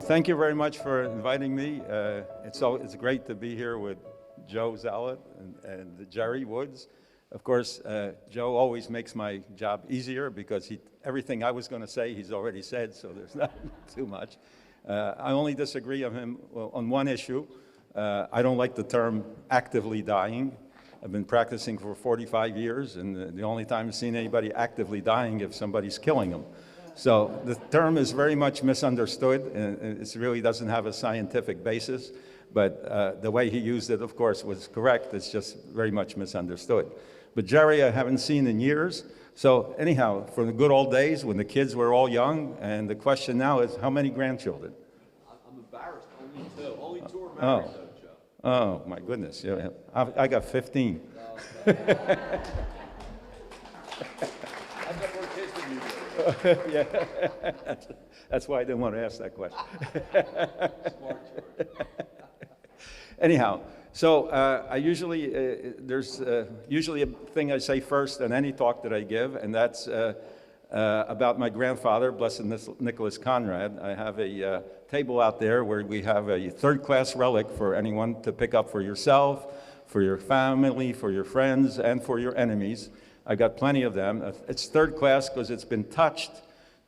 thank you very much for inviting me. It's great to be here with Joe Zalot and Gerry Woods. Of course, Joe always makes my job easier because everything I was going to say he's already said, so there's not too much. I only disagree on him on one issue. I don't like the term actively dying. I've been practicing for 45 years, and the only time I've seen anybody actively dying if somebody's killing them. So the term is very much misunderstood, and it really doesn't have a scientific basis, but the way he used it, of course, was correct. It's just very much misunderstood. But Gerry, I haven't seen in years. So anyhow, from the good old days when the kids were all young, and the question now is, how many grandchildren? I'm embarrassed. Only two. Only two are married, though, Joe. Oh, my goodness. Yeah, I got 15. I've got more kids than you do. Yeah, that's why I didn't want to ask that question. Smart choice. Anyhow, so I usually, there's usually a thing I say first in any talk that I give, and that's about my grandfather, Blessed Nicholas Conrad. I have a table out there where we have a third-class relic for anyone to pick up for yourself, for your family, for your friends, and for your enemies. I've got plenty of them. It's third class because it's been touched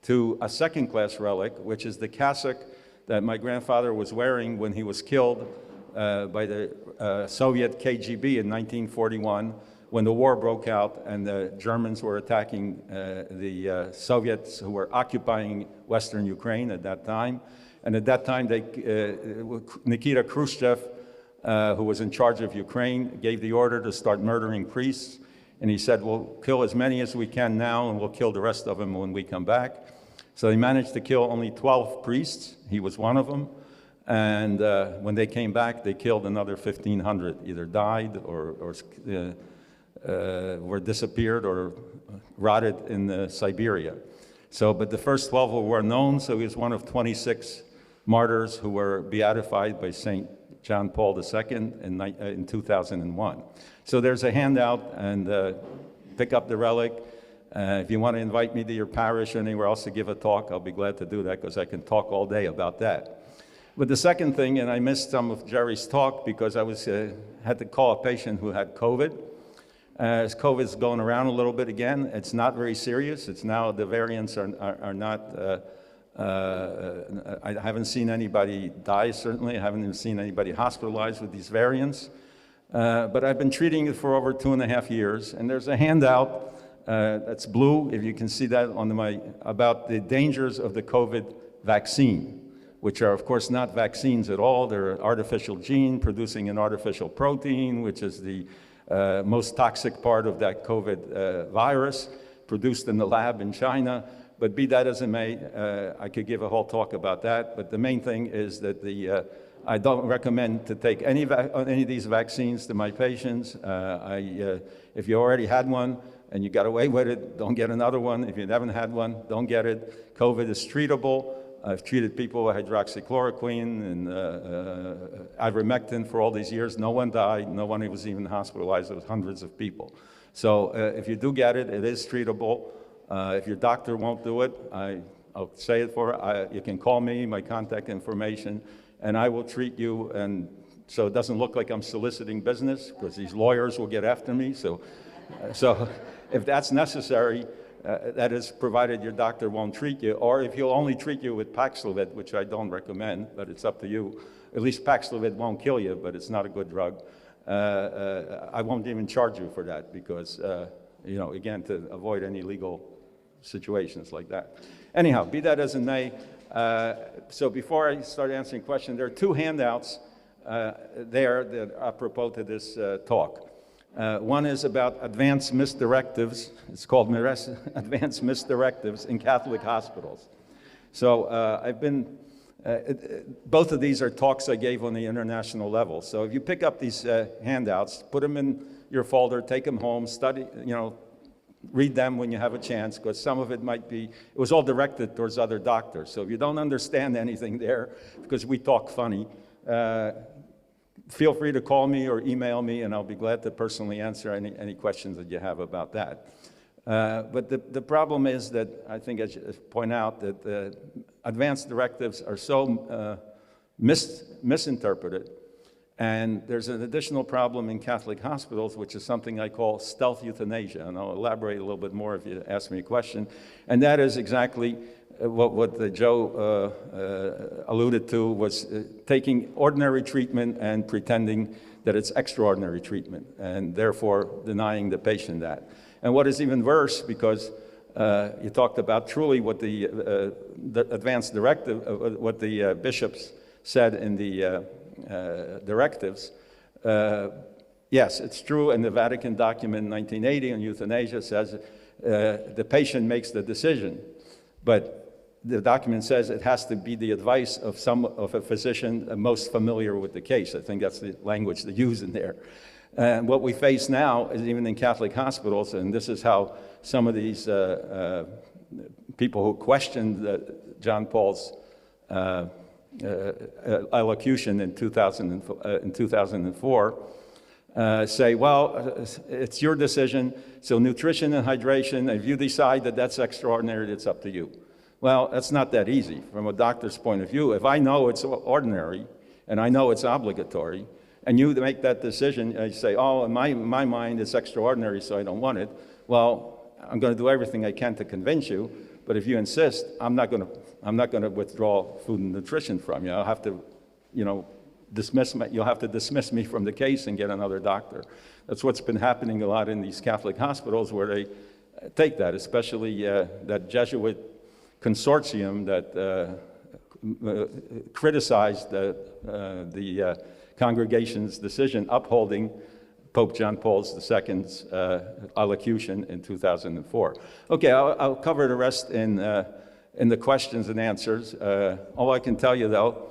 to a second-class relic, which is the cassock that my grandfather was wearing when he was killed by the Soviet KGB in 1941 when the war broke out and the Germans were attacking the Soviets who were occupying Western Ukraine at that time. And at that time, Nikita Khrushchev, who was in charge of Ukraine, gave the order to start murdering priests. And he said, we'll kill as many as we can now, and we'll kill the rest of them when we come back. So they managed to kill only 12 priests. He was one of them. And when they came back, they killed another 1,500, either died or were disappeared or rotted in Siberia. So, but the first 12 were known, so he was one of 26 martyrs who were beatified by St. John Paul II in 2001. So there's a handout, and pick up the relic. If you want to invite me to your parish or anywhere else to give a talk, I'll be glad to do that because I can talk all day about that. But the second thing, and I missed some of Gerry's talk because I had to call a patient who had COVID. As COVID's going around a little bit again, it's not very serious. It's now, the variants are not, I haven't seen anybody die, certainly. I haven't even seen anybody hospitalized with these variants. But I've been treating it for over 2.5 years, and there's a handout that's blue, if you can see that on about the dangers of the COVID vaccine, which are, of course, not vaccines at all. They're an artificial gene producing an artificial protein, which is the most toxic part of that COVID virus, produced in the lab in China. But be that as it may, I could give a whole talk about that. But the main thing is that I don't recommend to take any of these vaccines to my patients. If you already had one and you got away with it, don't get another one. If you haven't had one, don't get it. COVID is treatable. I've treated people with hydroxychloroquine and ivermectin for all these years. No one died. No one was even hospitalized. It was hundreds of people. So if you do get it, it is treatable. If your doctor won't do it, I'll say it you can call me, my contact information, and I will treat you. And so it doesn't look like I'm soliciting business because these lawyers will get after me. So if that's necessary, that is provided your doctor won't treat you, or if he'll only treat you with Paxlovid, which I don't recommend, but it's up to you. At least Paxlovid won't kill you, but it's not a good drug. I won't even charge you for that because, again, to avoid any legal situations like that. Anyhow, be that as it may, so before I start answering questions, there are two handouts there that are apropos to this talk. One is about advanced misdirectives. It's called Advanced Misdirectives in Catholic Hospitals. So both of these are talks I gave on the international level. So if you pick up these handouts, put them in your folder, take them home, study, read them when you have a chance, because some of it it was all directed towards other doctors. So if you don't understand anything there, because we talk funny, feel free to call me or email me, and I'll be glad to personally answer any questions that you have about that. But the problem is that I think I should point out that the advanced directives are so misinterpreted. And there's an additional problem in Catholic hospitals, which is something I call stealth euthanasia. And I'll elaborate a little bit more if you ask me a question. And that is exactly what Joe alluded to, was taking ordinary treatment and pretending that it's extraordinary treatment, and therefore denying the patient that. And what is even worse, because you talked about truly what the advanced directive, what the bishops said in the directives. Yes, it's true, and the Vatican document in 1980 on euthanasia says the patient makes the decision, but the document says it has to be the advice of a physician most familiar with the case. I think that's the language they use in there. And what we face now is, even in Catholic hospitals, and this is how some of these people who questioned John Paul's elocution in 2004 say, well, it's your decision, so nutrition and hydration, if you decide that that's extraordinary, it's up to you. Well, that's not that easy from a doctor's point of view. If I know it's ordinary and I know it's obligatory, and you make that decision, and you say, oh, in my mind it's extraordinary, so I don't want it. Well, I'm going to do everything I can to convince you, but if you insist, I'm not going to withdraw food and nutrition from you. I'll have to, you'll have to dismiss me from the case and get another doctor. That's what's been happening a lot in these Catholic hospitals, where they take that, especially that Jesuit consortium that criticized the congregation's decision upholding Pope John Paul II's elocution in 2004. Okay, I'll cover the rest in the questions and answers. All I can tell you, though,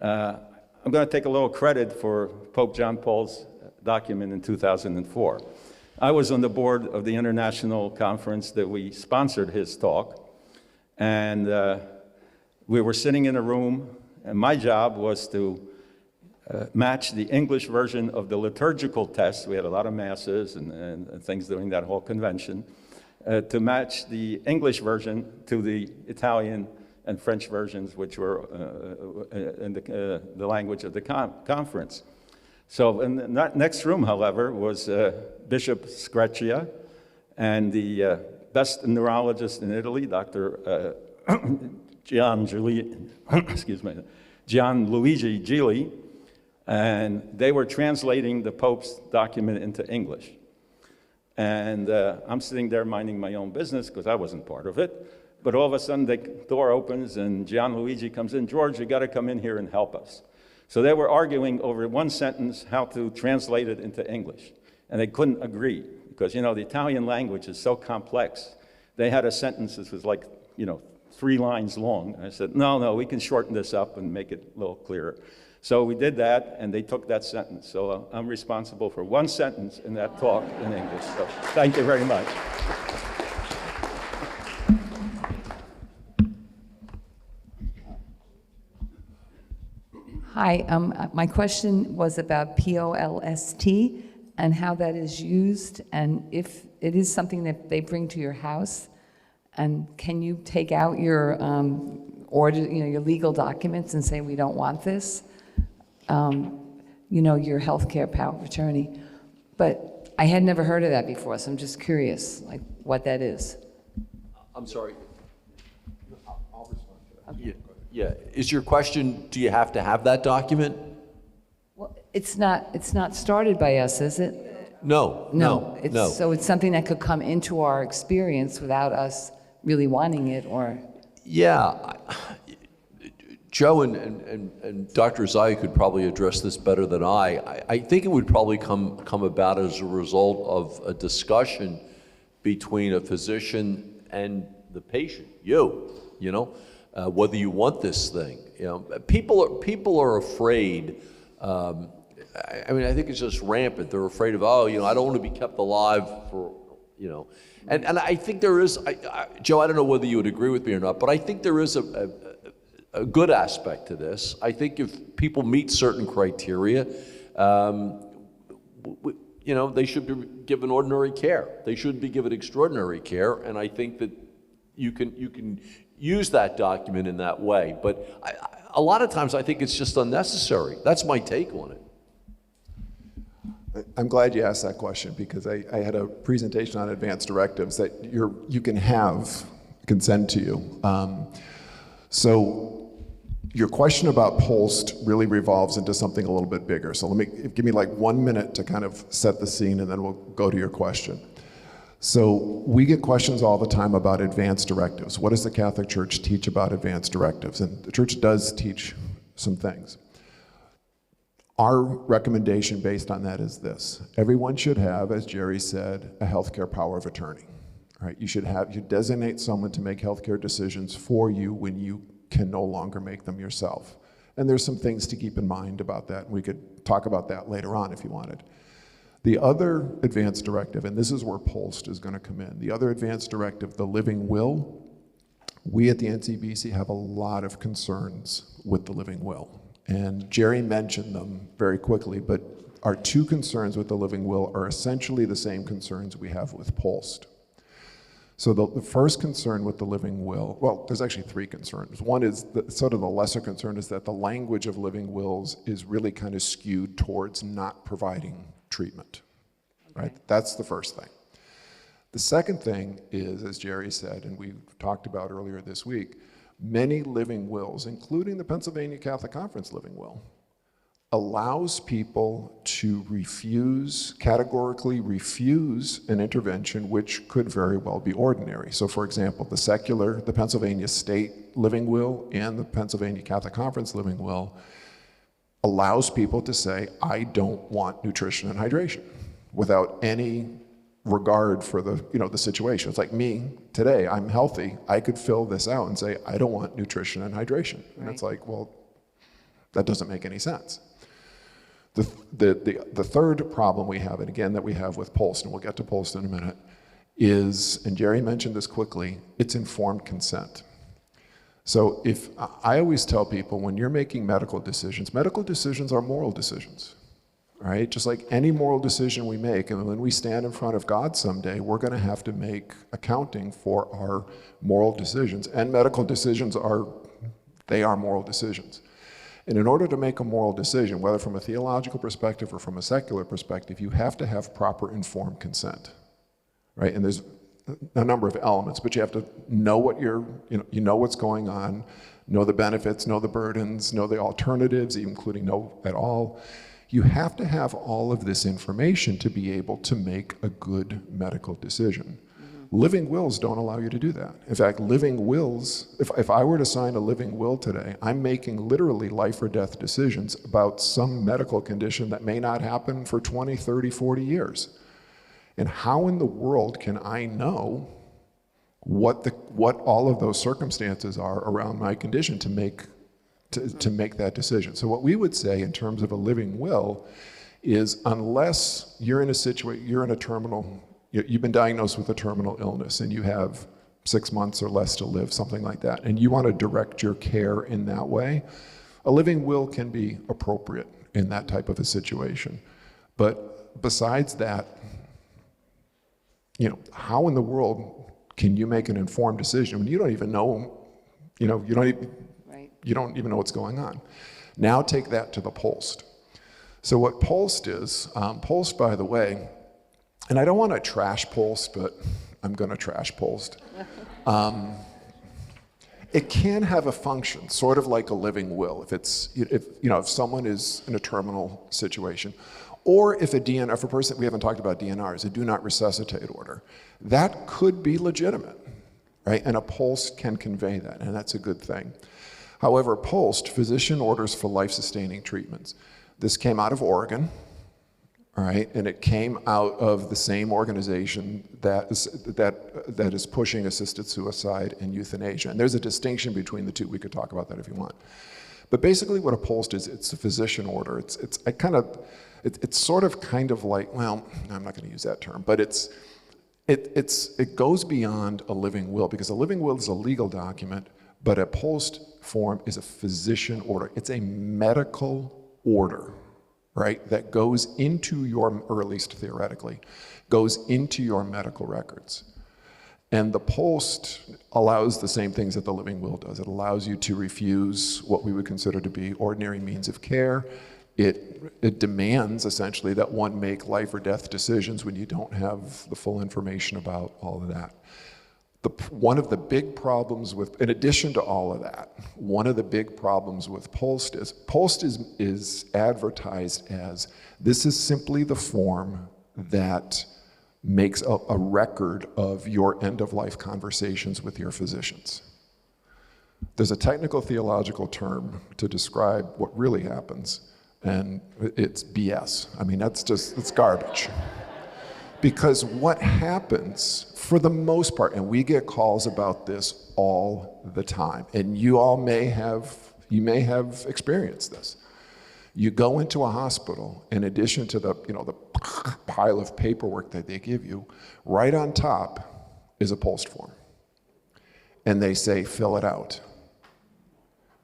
I'm going to take a little credit for Pope John Paul's document in 2004. I was on the board of the international conference that we sponsored his talk, and we were sitting in a room, and my job was to match the English version of the liturgical text. We had a lot of masses and things during that whole convention, to match the English version to the Italian and French versions, which were in the language of the conference. So in the next room, however, was Bishop Screccia and the best neurologist in Italy, Dr. Gianluigi Gili, and they were translating the Pope's document into English. And I'm sitting there minding my own business because I wasn't part of it. But all of a sudden, the door opens and Gianluigi comes in. George, you got to come in here and help us. So they were arguing over one sentence how to translate it into English. And they couldn't agree because, the Italian language is so complex. They had a sentence that was like, 3 lines long. And I said, no, we can shorten this up and make it a little clearer. So we did that, and they took that sentence. So I'm responsible for one sentence in that talk in English. So thank you very much. Hi, my question was about POLST and how that is used, and if it is something that they bring to your house, and can you take out your order, your legal documents and say we don't want this, your healthcare power of attorney. But I had never heard of that before, so I'm just curious, like what that is. I'm sorry. I'll respond to that. Yeah. Is your question, do you have to have that document? Well, it's not started by us, is it? No. So it's something that could come into our experience without us really wanting it, or? Yeah. Joe and Dr. Isajiw could probably address this better than I. I think it would probably come about as a result of a discussion between a physician and the patient, whether you want this thing. People are afraid. I think it's just rampant. They're afraid of, I don't want to be kept alive for, And I think there is, Joe, I don't know whether you would agree with me or not, but I think there is a good aspect to this. I think if people meet certain criteria, they should be given ordinary care. They shouldn't be given extraordinary care, and I think that you can use that document in that way. But a lot of times I think it's just unnecessary. That's my take on it. I'm glad you asked that question, because I had a presentation on advanced directives that you can send to you. So your question about POST really revolves into something a little bit bigger. So give me like 1 minute to kind of set the scene, and then we'll go to your question. So we get questions all the time about advanced directives. What does the Catholic Church teach about advanced directives? And the Church does teach some things. Our recommendation based on that is this: everyone should have, as Gerry said, a healthcare power of attorney. Right? You designate someone to make healthcare decisions for you when you can no longer make them yourself. And there's some things to keep in mind about that. We could talk about that later on if you wanted. The other advanced directive, and this is where POST is going to come in, the other advanced directive, the living will, we at the NCBC have a lot of concerns with the living will. And Gerry mentioned them very quickly, but our two concerns with the living will are essentially the same concerns we have with POST. So the first concern with the living will, well, there's actually three concerns. One is, sort of the lesser concern is that the language of living wills is really kind of skewed towards not providing treatment, right? That's the first thing. The second thing is, as Gerry said, and we talked about earlier this week, many living wills, including the Pennsylvania Catholic Conference living will, allows people to categorically refuse an intervention which could very well be ordinary. So for example, the Pennsylvania State living will and the Pennsylvania Catholic Conference living will allows people to say, I don't want nutrition and hydration, without any regard for the situation. It's like me today, I'm healthy, I could fill this out and say, I don't want nutrition and hydration. And it's like, well, that doesn't make any sense. The third problem we have, and again that we have with POST, and we'll get to POST in a minute, is, and Gerry mentioned this quickly, it's informed consent. So I always tell people, when you're making medical decisions are moral decisions, right? Just like any moral decision we make, and when we stand in front of God someday, we're going to have to make accounting for our moral decisions, and medical decisions are moral decisions. And in order to make a moral decision, whether from a theological perspective or from a secular perspective, you have to have proper informed consent, right? And there's a number of elements, but you have to know what you know what's going on, know the benefits, know the burdens, know the alternatives, including know at all. You have to have all of this information to be able to make a good medical decision. Living wills don't allow you to do that. In fact, living wills, if I were to sign a living will today, I'm making literally life or death decisions about some medical condition that may not happen for 20, 30, 40 years. And how in the world can I know what all of those circumstances are around my condition to make that decision? So what we would say in terms of a living will is, unless you're in a situation, you've been diagnosed with a terminal illness and you have 6 months or less to live, something like that, and you want to direct your care in that way, a living will can be appropriate in that type of a situation. But besides that, how in the world can you make an informed decision when you don't even know, you don't even know what's going on? Now take that to the POST. So what POST is, POST, by the way, and I don't want to trash POST, but I'm going to trash POST. It can have a function, sort of like a living will, if someone is in a terminal situation, or if a person, we haven't talked about DNRs, a do not resuscitate order. That could be legitimate, right? And a POST can convey that, and that's a good thing. However, POST, physician orders for life-sustaining treatments. This came out of Oregon. All right, and it came out of the same organization that is pushing assisted suicide and euthanasia. And there's a distinction between the two. We could talk about that if you want. But basically what a POST is, it's a physician order. It's sort of kind of like, well, I'm not going to use that term, but it goes beyond a living will, because a living will is a legal document, but a POST form is a physician order. It's a medical order. right, that goes into your, or at least theoretically, goes into your medical records. And the post allows the same things that the living will does. It allows you to refuse what we would consider to be ordinary means of care. It demands essentially that one make life or death decisions when you don't have the full information about all of that. One of the big problems with, in addition to all of that, one of the big problems with Post is advertised as, this is simply the form that makes a record of your end-of-life conversations with your physicians. There's a technical theological term to describe what really happens, and it's BS. I mean, it's garbage. Because what happens, for the most part, and we get calls about this all the time, and you may have experienced this. You go into a hospital, in addition to the pile of paperwork that they give you, right on top is a post form. And they say, fill it out.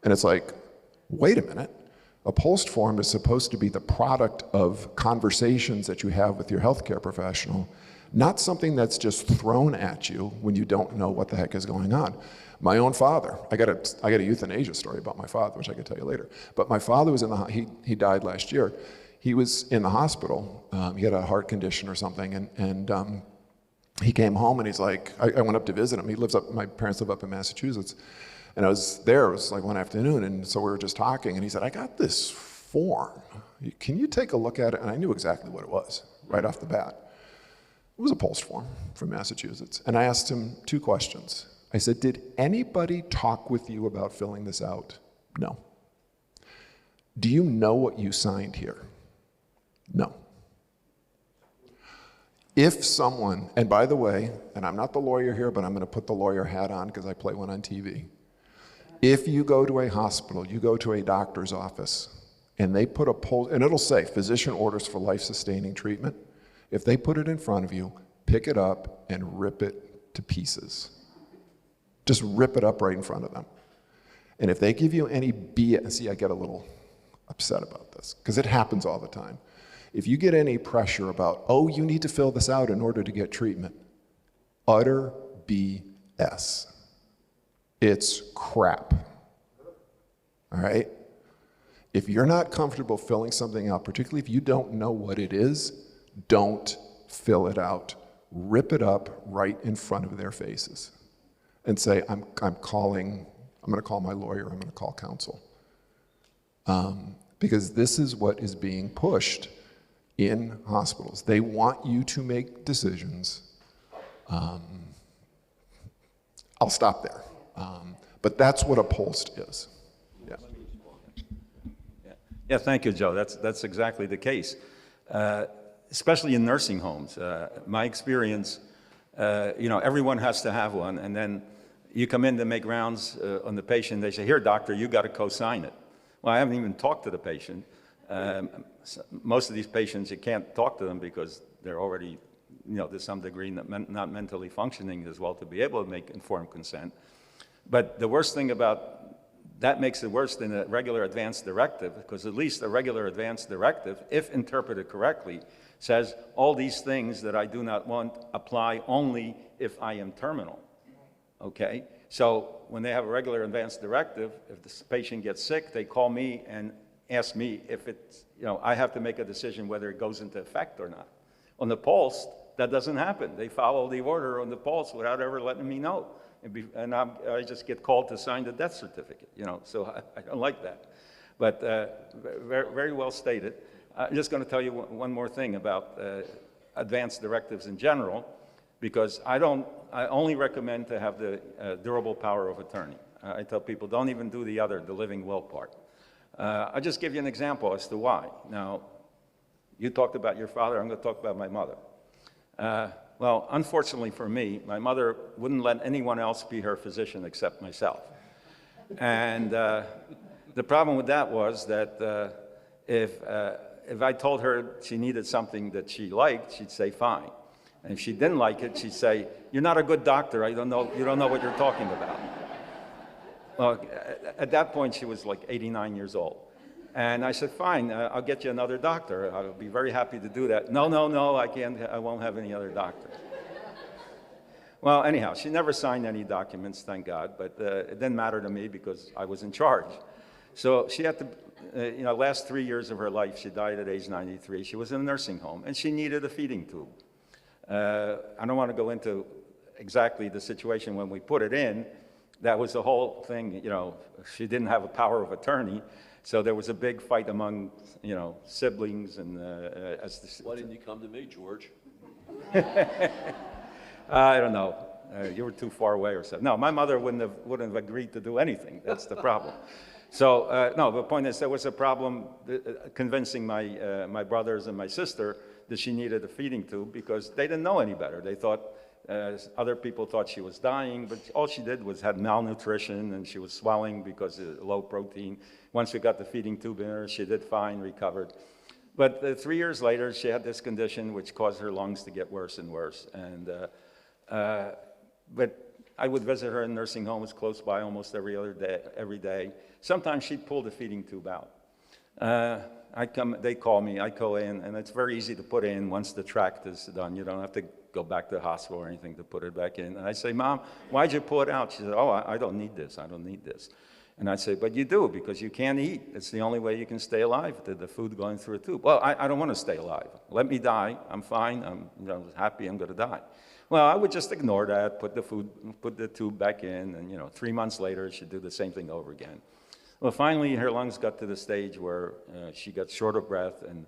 And it's like, wait a minute. A post form is supposed to be the product of conversations that you have with your healthcare professional, not something that's just thrown at you when you don't know what the heck is going on. My own father, I got a euthanasia story about my father, which I can tell you later. But my father was he died last year. He was in the hospital. He had a heart condition or something, and he came home and he's like, I went up to visit him. My parents live up in Massachusetts. And I was there, it was like one afternoon, and so we were just talking, and he said, I got this form. Can you take a look at it? And I knew exactly what it was, right off the bat. It was a post form from Massachusetts. And I asked him 2 questions. I said, did anybody talk with you about filling this out? No. Do you know what you signed here? No. If someone, and by the way, and I'm not the lawyer here, but I'm going to put the lawyer hat on because I play one on TV. If you go to a hospital, you go to a doctor's office, and they put a post, and it'll say, physician orders for life-sustaining treatment. If they put it in front of you, pick it up and rip it to pieces. Just rip it up right in front of them. And if they give you any BS, see, I get a little upset about this, because it happens all the time. If you get any pressure about, oh, you need to fill this out in order to get treatment, utter BS. It's crap, all right? If you're not comfortable filling something out, particularly if you don't know what it is, don't fill it out. Rip it up right in front of their faces and say, I'm going to call my lawyer, I'm going to call counsel. Because this is what is being pushed in hospitals. They want you to make decisions. I'll stop there. But that's what a post is. Yeah. Yeah, thank you, Joe. That's exactly the case, especially in nursing homes. My experience, everyone has to have one, and then you come in to make rounds on the patient. They say, "Here, doctor, you got to co-sign it." Well, I haven't even talked to the patient. Most of these patients, you can't talk to them because they're already, to some degree, not mentally functioning as well to be able to make informed consent. But the worst thing about that makes it worse than a regular advance directive, because at least a regular advance directive, if interpreted correctly, says all these things that I do not want apply only if I am terminal. Okay? So when they have a regular advance directive, if the patient gets sick, they call me and ask me if it's, I have to make a decision whether it goes into effect or not. On the post, that doesn't happen. They follow the order on the post without ever letting me know. And I just get called to sign the death certificate, so I don't like that. But very, very well stated. I'm just going to tell you one more thing about advanced directives in general, because I only recommend to have the durable power of attorney. I tell people, don't even do the living will part. I'll just give you an example as to why. Now, you talked about your father, I'm going to talk about my mother. Well, unfortunately for me, my mother wouldn't let anyone else be her physician except myself. And the problem with that was that if I told her she needed something that she liked, she'd say, fine. And if she didn't like it, she'd say, you're not a good doctor, you don't know what you're talking about. Well, at that point, she was like 89 years old. And I said, fine, I'll get you another doctor. I'll be very happy to do that. No, no, no, I won't have any other doctor. Well, anyhow, she never signed any documents, thank God, but it didn't matter to me because I was in charge. So she had to, last 3 years of her life, she died at age 93. She was in a nursing home, and she needed a feeding tube. I don't want to go into exactly the situation when we put it in. That was the whole thing, she didn't have a power of attorney, so there was a big fight among, siblings and Why didn't you come to me, George? I don't know. You were too far away or something. No, my mother wouldn't have agreed to do anything. That's the problem. So, no, the point is there was a problem convincing my brothers and my sister that she needed a feeding tube because they didn't know any better. They thought, other people thought she was dying, but all she did was had malnutrition and she was swelling because of low protein. Once we got the feeding tube in her, she did fine, recovered. But 3 years later, she had this condition which caused her lungs to get worse and worse. And but I would visit her in nursing homes close by almost every day. Sometimes she'd pull the feeding tube out. They call me, I go in, and it's very easy to put in once the tract is done. You don't have to go back to the hospital or anything to put it back in. And I say, Mom, why'd you pull it out? She said, oh, I don't need this, I don't need this. And I'd say, but you do, because you can't eat. It's the only way you can stay alive, the food going through a tube. Well, I don't want to stay alive. Let me die, I'm fine, I'm happy, I'm gonna die. Well, I would just ignore that, put the tube back in, and 3 months later, she'd do the same thing over again. Well, finally, her lungs got to the stage where she got short of breath, and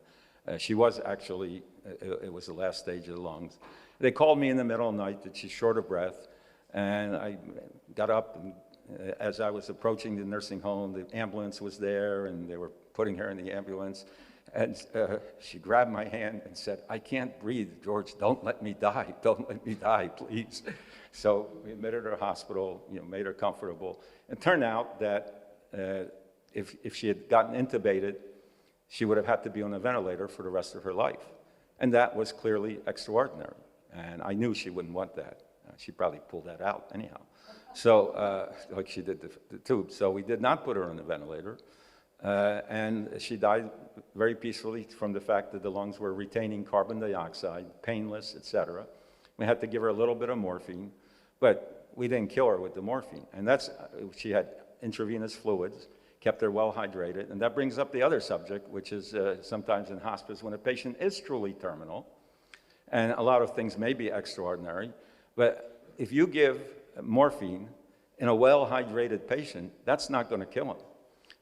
she was actually, it was the last stage of the lungs. They called me in the middle of the night that she's short of breath, and I got up, and as I was approaching the nursing home, the ambulance was there, and they were putting her in the ambulance. And she grabbed my hand and said, I can't breathe, George, don't let me die, don't let me die, please. So we admitted her to hospital, made her comfortable. It turned out that if she had gotten intubated, she would have had to be on a ventilator for the rest of her life. And that was clearly extraordinary. And I knew she wouldn't want that. She probably pulled that out anyhow. So, like she did the tube. So we did not put her on the ventilator. And she died very peacefully from the fact that the lungs were retaining carbon dioxide, painless, etc. We had to give her a little bit of morphine, but we didn't kill her with the morphine. And she had intravenous fluids, kept her well hydrated. And that brings up the other subject, which is sometimes in hospice when a patient is truly terminal, and a lot of things may be extraordinary, but if you give morphine in a well-hydrated patient, that's not going to kill him.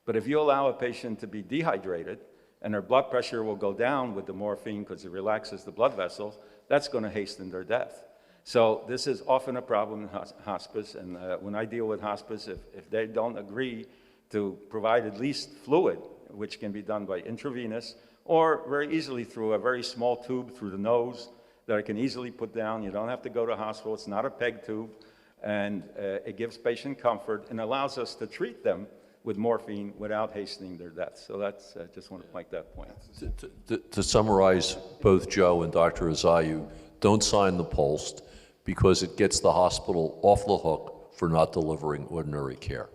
But if you allow a patient to be dehydrated and their blood pressure will go down with the morphine because it relaxes the blood vessels, that's going to hasten their death. So this is often a problem in hospice, and when I deal with hospice, if they don't agree to provide at least fluid, which can be done by intravenous, or very easily through a very small tube through the nose that I can easily put down. You don't have to go to hospital. It's not a PEG tube, and it gives patient comfort and allows us to treat them with morphine without hastening their death. So that's, I just want to make that point. To summarize both Joe and Dr. Isajiw, don't sign the post because it gets the hospital off the hook for not delivering ordinary care.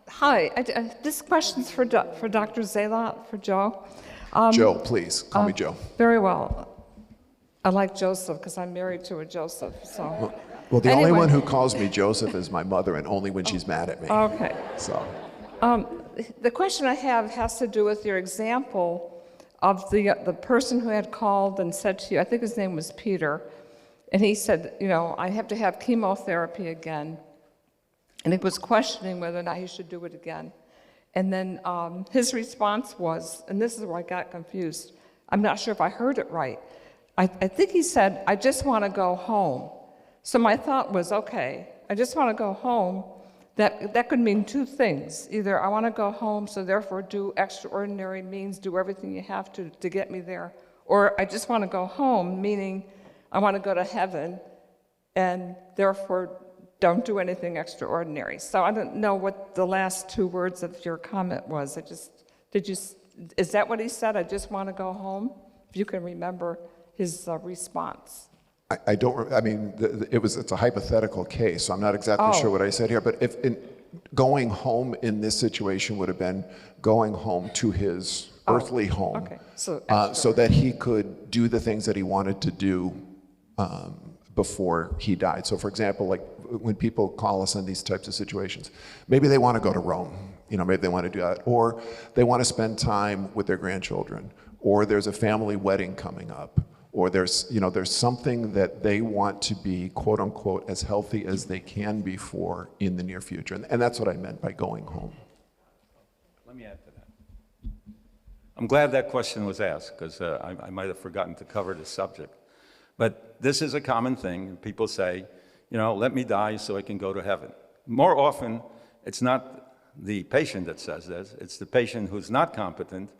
Hi, this question's for Dr. Zalot, for Joe. Joe, please, call me Joe. Very well. I like Joseph because I'm married to a Joseph, so. Well, the Anyway. only one who calls me Joseph is my mother, and only when she's mad at me. Okay. So, The question I have has to do with your example of the person who had called and said to you, I think his name was Peter, and he said, I have to have chemotherapy again. And he was questioning whether or not he should do it again. And then his response was, and this is where I got confused, I'm not sure if I heard it right. I think he said, I just want to go home. So my thought was, okay, I just want to go home. That could mean two things. Either I want to go home, so therefore do extraordinary means, do everything you have to get me there. Or I just want to go home, meaning I want to go to heaven, and therefore don't do anything extraordinary. So I don't know what the last two words of your comment was. Is that what he said? I just want to go home? If you can remember his response? I don't, I mean, it's a hypothetical case, so I'm not exactly sure what I said here, but going home in this situation would have been going home to his earthly home. Okay, so so that he could do the things that he wanted to do before he died. So for example, like when people call us in these types of situations, maybe they want to go to Rome, maybe they want to do that, or they want to spend time with their grandchildren, or there's a family wedding coming up, or there's something that they want to be, quote unquote, as healthy as they can be for in the near future. And that's what I meant by going home. Let me add to that. I'm glad that question was asked, because I might have forgotten to cover this subject. But this is a common thing. People say, let me die so I can go to heaven. More often, it's not the patient that says this, it's the patient who's not competent,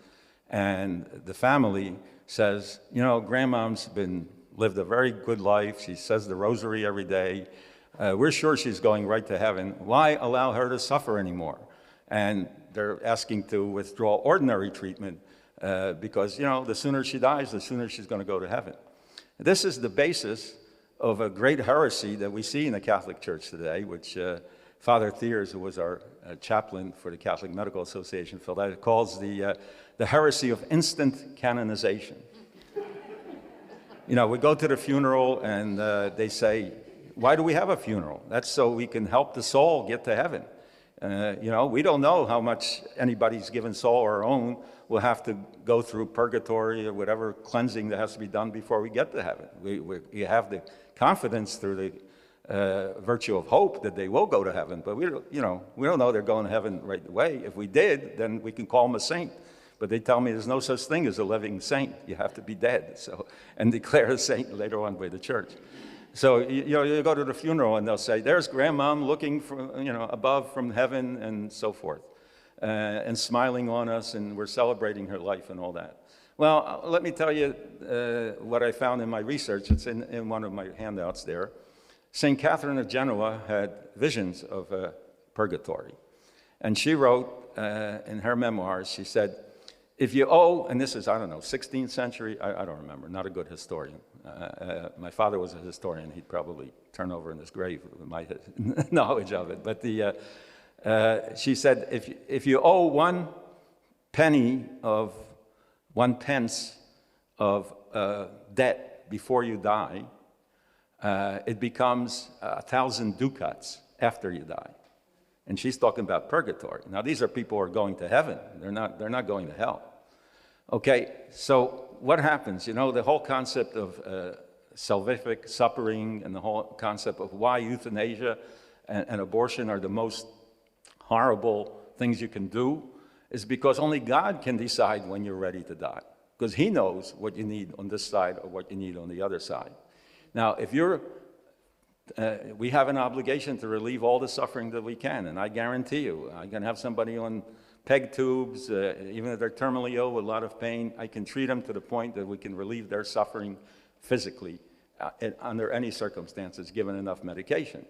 and the family says, grandmom's lived a very good life, she says the rosary every day, we're sure she's going right to heaven, why allow her to suffer anymore? And they're asking to withdraw ordinary treatment because, the sooner she dies, the sooner she's going to go to heaven. This is the basis of a great heresy that we see in the Catholic Church today, which Father Thiers, who was our chaplain for the Catholic Medical Association, calls the heresy of instant canonization. We go to the funeral and they say, why do we have a funeral? That's so we can help the soul get to heaven. We don't know how much anybody's given soul or our own will have to go through purgatory or whatever cleansing that has to be done before we get to heaven. We have the confidence through the virtue of hope that they will go to heaven, but we don't know they're going to heaven right away. If we did, then we can call them a saint. But they tell me there's no such thing as a living saint. You have to be dead, and declare a saint later on by the church. So you go to the funeral and they'll say, "There's Grandmom looking from above from heaven," and so forth, and smiling on us, and we're celebrating her life and all that. Well, let me tell you what I found in my research. It's in one of my handouts there. St. Catherine of Genoa had visions of purgatory, and she wrote in her memoirs. She said, if you owe, and this is, 16th century, I don't remember, not a good historian. My father was a historian. He'd probably turn over in his grave with my knowledge of it. But she said, if you owe 1 pence of debt before you die, it becomes 1,000 ducats after you die. And she's talking about purgatory. Now, these are people who are going to heaven. They're not going to hell. Okay, so what happens? The whole concept of salvific suffering and the whole concept of why euthanasia and abortion are the most horrible things you can do is because only God can decide when you're ready to die. Because he knows what you need on this side or what you need on the other side. Now, if we have an obligation to relieve all the suffering that we can, and I guarantee you, I can have somebody on PEG tubes, even if they're terminally ill with a lot of pain, I can treat them to the point that we can relieve their suffering physically under any circumstances, given enough medication.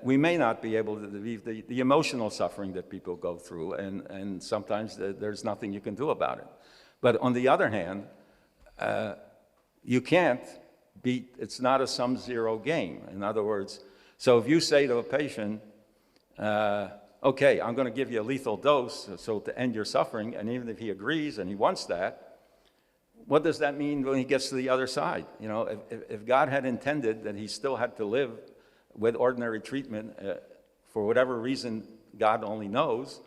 We may not be able to relieve the emotional suffering that people go through, and sometimes there's nothing you can do about it. But on the other hand, you can't it's not a sum-zero game. In other words, so if you say to a patient, okay, I'm going to give you a lethal dose so to end your suffering, and even if he agrees and he wants that, what does that mean when he gets to the other side? If God had intended that he still had to live with ordinary treatment, for whatever reason God only knows,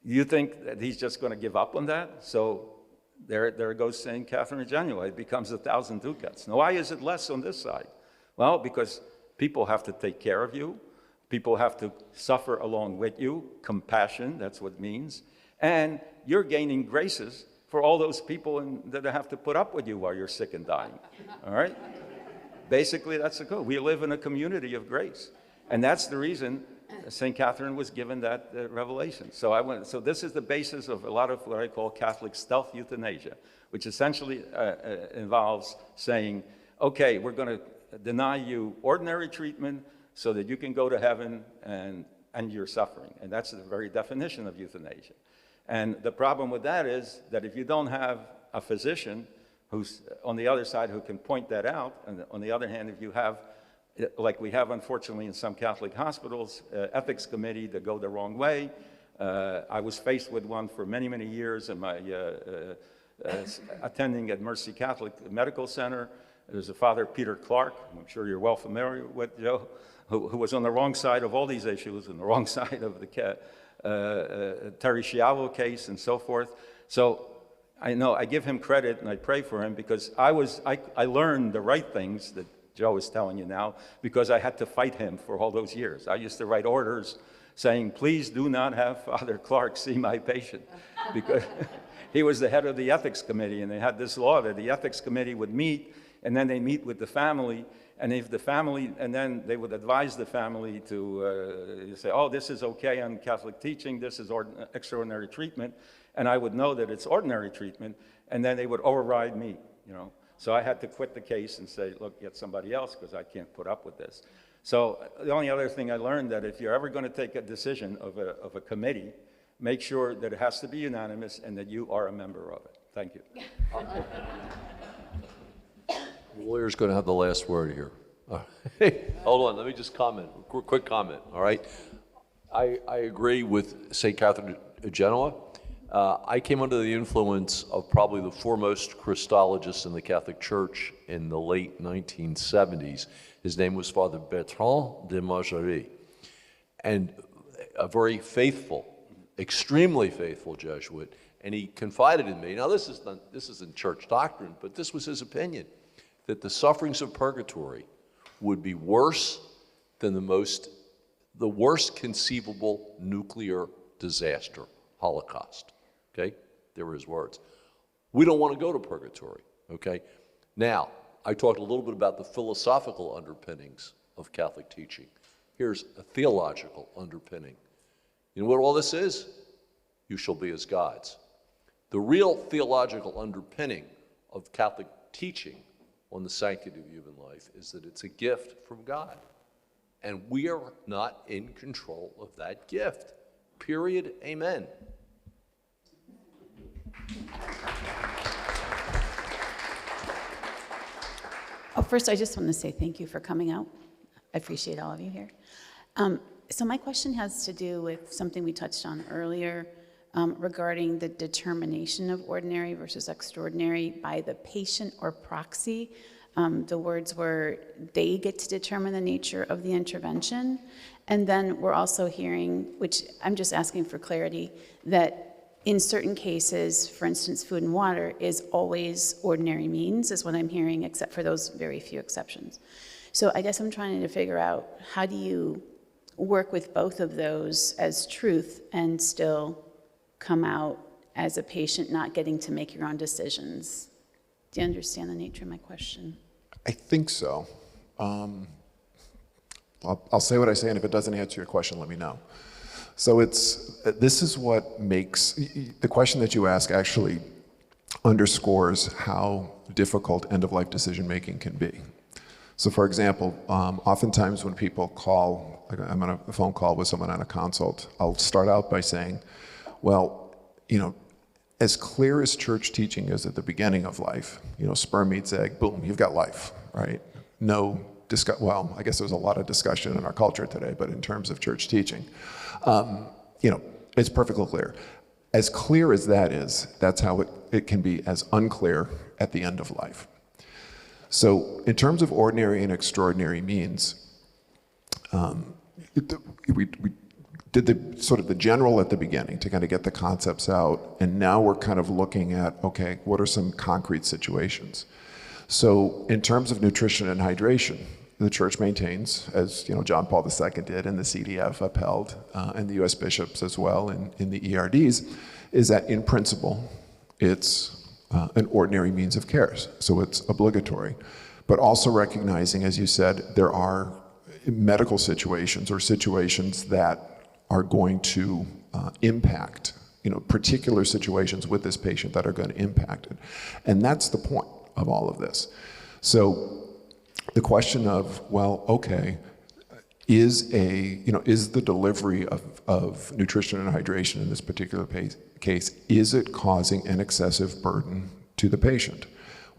you think that he's just going to give up on that? So there goes St. Catherine of Genoa. It becomes 1,000 ducats. Now, why is it less on this side? Well, because people have to take care of you. People have to suffer along with you. Compassion, that's what it means. And you're gaining graces for all those people that have to put up with you while you're sick and dying. All right? Basically, that's the goal. We live in a community of grace. And that's the reason St. Catherine was given that revelation. So this is the basis of a lot of what I call Catholic stealth euthanasia, which essentially involves saying, okay, we're going to deny you ordinary treatment so that you can go to heaven and end your suffering. And that's the very definition of euthanasia. And the problem with that is that if you don't have a physician who's on the other side who can point that out. And on the other hand, if you have, like we have unfortunately in some Catholic hospitals, ethics committee that go the wrong way. I was faced with one for many, many years in my attending at Mercy Catholic Medical Center. There's a Father Peter Clark, I'm sure you're well familiar with, Joe, who was on the wrong side of all these issues, and the wrong side of the Terry Schiavo case and so forth. So I know I give him credit and I pray for him, because I learned the right things that Joe is telling you now because I had to fight him for all those years. I used to write orders saying, please do not have Father Clark see my patient, because he was the head of the ethics committee, and they had this law that the ethics committee would meet, and then they meet with the family, and if the family, and then they would advise the family to say, oh, this is okay on Catholic teaching, this is extraordinary treatment, and I would know that it's ordinary treatment, and then they would override me, you know. So I had to quit the case and say, look, get somebody else, because I can't put up with this. So the only other thing I learned, that if you're ever going to take a decision of a committee, make sure that it has to be unanimous and that you are a member of it. Thank you. The lawyer's going to have the last word here. Hey, hold on, let me just comment, quick comment, all right? I agree with St. Catherine of Genoa. I came under the influence of probably the foremost Christologist in the Catholic Church in the late 1970s. His name was Father Bertrand de Margerie, and a very faithful, extremely faithful Jesuit, and he confided in me. Now, this isn't church doctrine, but this was his opinion, that the sufferings of purgatory would be worse than the worst conceivable nuclear disaster, Holocaust. Okay? There were his words. We don't want to go to purgatory. Okay? Now, I talked a little bit about the philosophical underpinnings of Catholic teaching. Here's a theological underpinning. You know what all this is? You shall be as gods. The real theological underpinning of Catholic teaching on the sanctity of human life is that it's a gift from God. And we are not in control of that gift. Period. Amen. Oh, first, I just want to say thank you for coming out. I appreciate all of you here. So my question has to do with something we touched on earlier regarding the determination of ordinary versus extraordinary by the patient or proxy. The words were, they get to determine the nature of the intervention. And then we're also hearing, which I'm just asking for clarity, that in certain cases, for instance, food and water is always ordinary means, is what I'm hearing, except for those very few exceptions. So I guess I'm trying to figure out, how do you work with both of those as truth and still come out as a patient not getting to make your own decisions? Do you understand the nature of my question? I think so. I'll say what I say, and if it doesn't answer your question, let me know. So this is what makes, the question that you ask actually underscores how difficult end-of-life decision-making can be. So for example, oftentimes when people call, like I'm on a phone call with someone on a consult, I'll start out by saying, well, you know, as clear as church teaching is at the beginning of life, you know, sperm meets egg, boom, you've got life, right? No well, I guess there's a lot of discussion in our culture today, but in terms of church teaching, you know, it's perfectly clear. As clear as that is, that's how it can be as unclear at the end of life. So in terms of ordinary and extraordinary means, we did the sort of the general at the beginning to kind of get the concepts out, and now we're kind of looking at, okay, what are some concrete situations? So in terms of nutrition and hydration, the church maintains, as you know, John Paul II did, and the CDF upheld, and the U.S. bishops as well in the ERDs, is that in principle, it's an ordinary means of care, so it's obligatory. But also recognizing, as you said, there are medical situations or situations that are going to impact, you know, particular situations with this patient that are going to impact it. And that's the point of all of this. So the question of, well, okay, is the delivery of nutrition and hydration in this particular case, is it causing an excessive burden to the patient?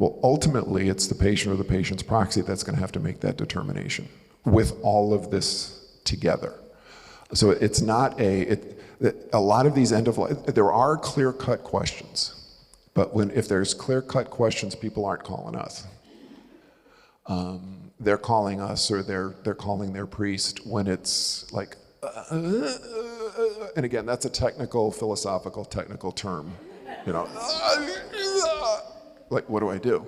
Well, ultimately, it's the patient or the patient's proxy that's going to have to make that determination with all of this together. So it's not a lot of these end of life, there are clear-cut questions, but if there's clear-cut questions, people aren't calling us. They're calling us, or they're calling their priest when it's like, and again, that's a technical, philosophical, technical term, you know, like, what do I do?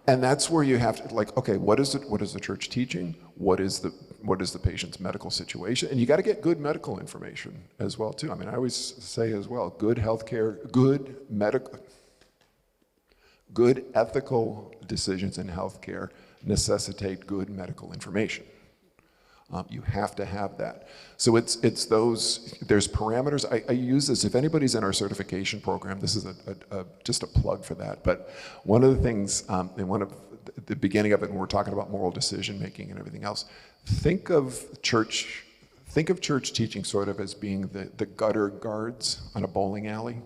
And that's where you have to, like, okay, what is the church teaching? What is the patient's medical situation? And you got to get good medical information as well, too. I mean, I always say as well, good healthcare, good ethical decisions in healthcare necessitate good medical information. You have to have that. So it's those, there's parameters. I use this, if anybody's in our certification program, this is just a plug for that. But one of the things, in one of the beginning of it, when we're talking about moral decision making and everything else, think of church teaching sort of as being the gutter guards on a bowling alley.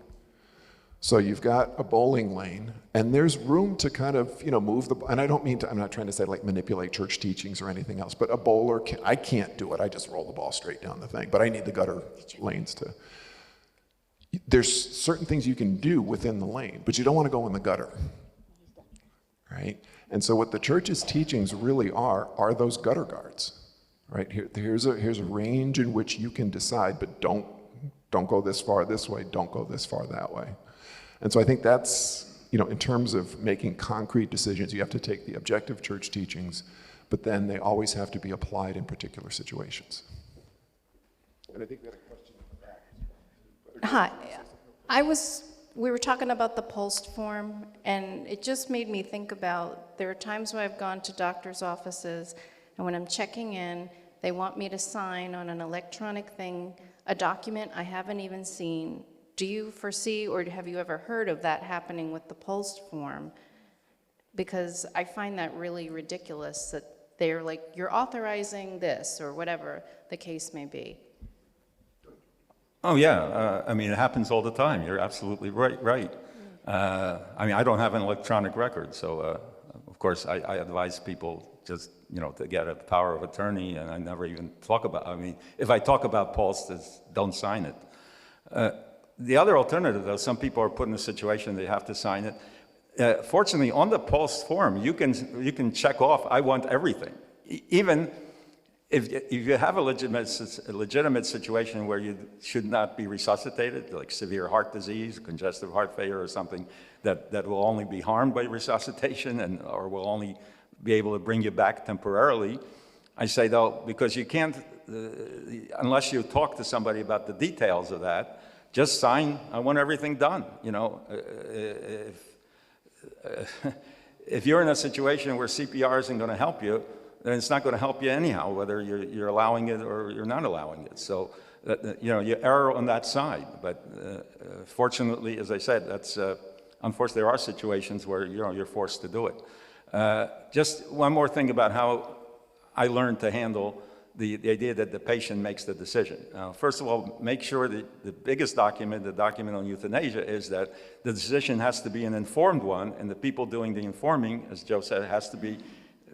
So you've got a bowling lane, and there's room to kind of, move and I don't mean to, I'm not trying to say like manipulate church teachings or anything else, but a bowler, I can't do it, I just roll the ball straight down the thing, but I need the gutter lanes to. There's certain things you can do within the lane, but you don't want to go in the gutter, right? And so what the church's teachings really are those gutter guards, right? Here's a range in which you can decide, but don't go this far this way, don't go this far that way. And so I think that's, in terms of making concrete decisions, you have to take the objective church teachings, but then they always have to be applied in particular situations. And I think we had a question. Hi. We were talking about the POLST form, and it just made me think about, there are times when I've gone to doctor's offices, and when I'm checking in, they want me to sign on an electronic thing, a document I haven't even seen. Do you foresee, or have you ever heard of that happening with the POLST form? Because I find that really ridiculous that they're like, you're authorizing this, or whatever the case may be. Oh, yeah. I mean, it happens all the time. You're absolutely right. I mean, I don't have an electronic record, so of course I advise people just, to get a power of attorney, and I never even talk about, if I talk about POLST, don't sign it. The other alternative, though, some people are put in a situation they have to sign it. Fortunately, on the POLST form, you can check off, I want everything. Even if you have a legitimate situation where you should not be resuscitated, like severe heart disease, congestive heart failure, or something that will only be harmed by resuscitation or will only be able to bring you back temporarily, I say, though, because you can't, unless you talk to somebody about the details of that, just sign, I want everything done. If you're in a situation where CPR isn't going to help you, then it's not going to help you anyhow, whether you're allowing it or you're not allowing it. So, you err on that side. But fortunately, as I said, that's unfortunately there are situations where you're forced to do it. Just one more thing about how I learned to handle the idea that the patient makes the decision. First of all, make sure that the biggest document, the document on euthanasia, is that the decision has to be an informed one, and the people doing the informing, as Joe said, has to be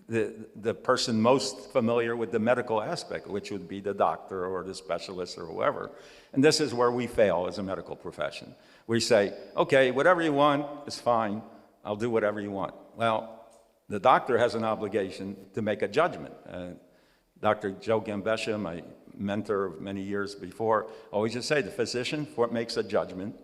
the person most familiar with the medical aspect, which would be the doctor or the specialist or whoever. And this is where we fail as a medical profession. We say, okay, whatever you want is fine, I'll do whatever you want. Well, the doctor has an obligation to make a judgment. Dr. Joe Gambesha, my mentor of many years before, always just say the physician makes a judgment,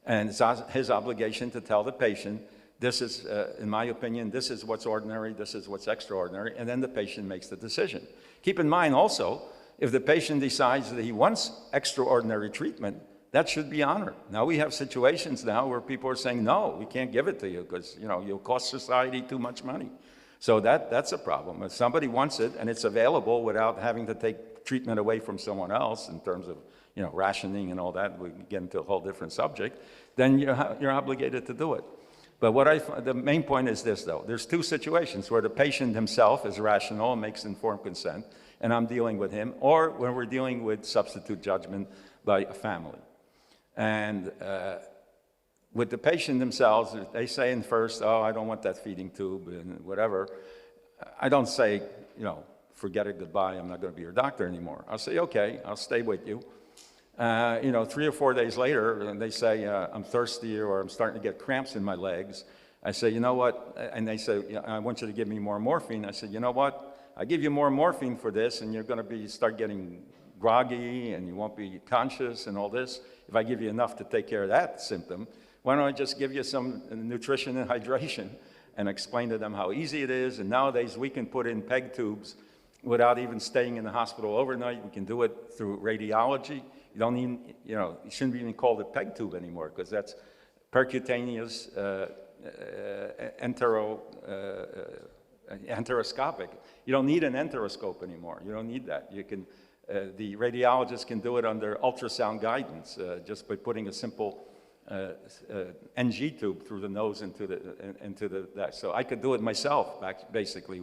and it's his obligation to tell the patient, this is, in my opinion, this is what's ordinary, this is what's extraordinary, and then the patient makes the decision. Keep in mind also, if the patient decides that he wants extraordinary treatment, that should be honored. Now we have situations now where people are saying, no, we can't give it to you because you'll cost society too much money. So that's a problem. If somebody wants it and it's available without having to take treatment away from someone else in terms of rationing and all that, we get into a whole different subject, then you're obligated to do it. But the main point is this, though. There's two situations where the patient himself is rational and makes informed consent, and I'm dealing with him, or when we're dealing with substitute judgment by a family. And with the patient themselves, if they say in first, oh, I don't want that feeding tube and whatever, I don't say, forget it, goodbye, I'm not going to be your doctor anymore. I'll say, okay, I'll stay with you. 3 or 4 days later, and they say, I'm thirsty or I'm starting to get cramps in my legs. I say, you know what? And they say, I want you to give me more morphine. I said, you know what? I give you more morphine for this, and you're going to start getting groggy, and you won't be conscious and all this. If I give you enough to take care of that symptom, why don't I just give you some nutrition and hydration and explain to them how easy it is? And nowadays, we can put in PEG tubes without even staying in the hospital overnight. We can do it through radiology. You don't even, you shouldn't even call it PEG tube anymore, because that's percutaneous enteroscopic. You don't need an enteroscope anymore. You don't need that. You can, the radiologist can do it under ultrasound guidance, just by putting a simple NG tube through the nose into that. So I could do it myself, basically.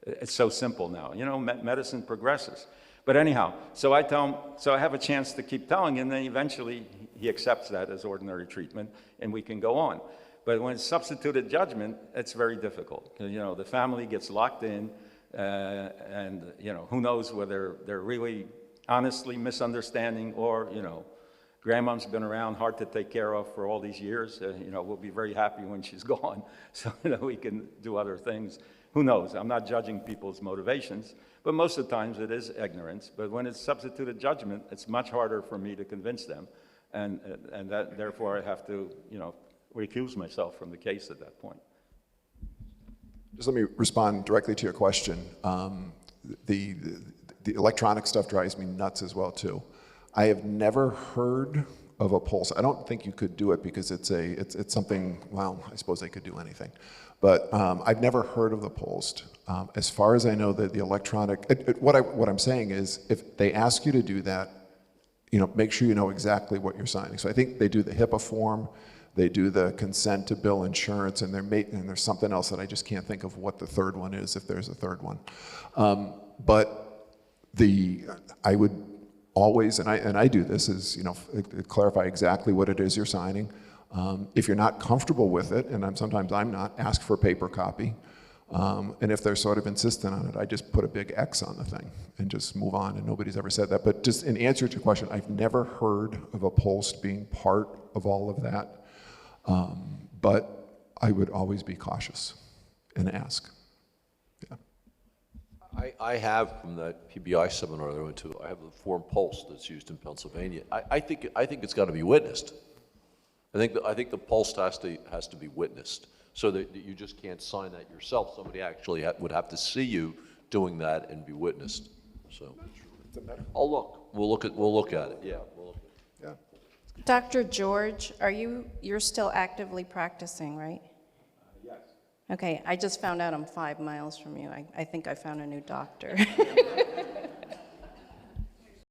It's so simple now. Medicine progresses. But anyhow, so I tell him, so I have a chance to keep telling him, and then eventually he accepts that as ordinary treatment, and we can go on. But when it's substituted judgment, it's very difficult. The family gets locked in, and who knows whether they're really honestly misunderstanding, or grandma's been around, hard to take care of for all these years. We'll be very happy when she's gone, so we can do other things. Who knows? I'm not judging people's motivations, but most of the times it is ignorance. But when it's substituted judgment, it's much harder for me to convince them, and that therefore I have to recuse myself from the case at that point. Just let me respond directly to your question. The electronic stuff drives me nuts as well too. I have never heard of a pulse. I don't think you could do it because it's something. Well, I suppose they could do anything, but I've never heard of the pulsed. As far as I know, that the electronic. What I'm saying is, if they ask you to do that, make sure you know exactly what you're signing. So I think they do the HIPAA form. They do the consent to bill insurance, and there's something else that I just can't think of what the third one is, if there's a third one. But I would always, and I do this, is clarify exactly what it is you're signing. If you're not comfortable with it, and sometimes I'm not, ask for a paper copy. And if they're sort of insistent on it, I just put a big X on the thing and just move on, and nobody's ever said that. But just in answer to your question, I've never heard of a pulse being part of all of that. But I would always be cautious and ask. Yeah. I have, from that PBI seminar that I went to, I have the form pulse that's used in Pennsylvania. I think it's got to be witnessed. I think the pulse has to be witnessed, so that you just can't sign that yourself. Somebody actually would have to see you doing that and be witnessed. So I'll look. We'll look at it. Yeah. We'll look at it. Yeah. Dr. George, you're still actively practicing, right? Yes. Okay, I just found out I'm 5 miles from you. I think I found a new doctor.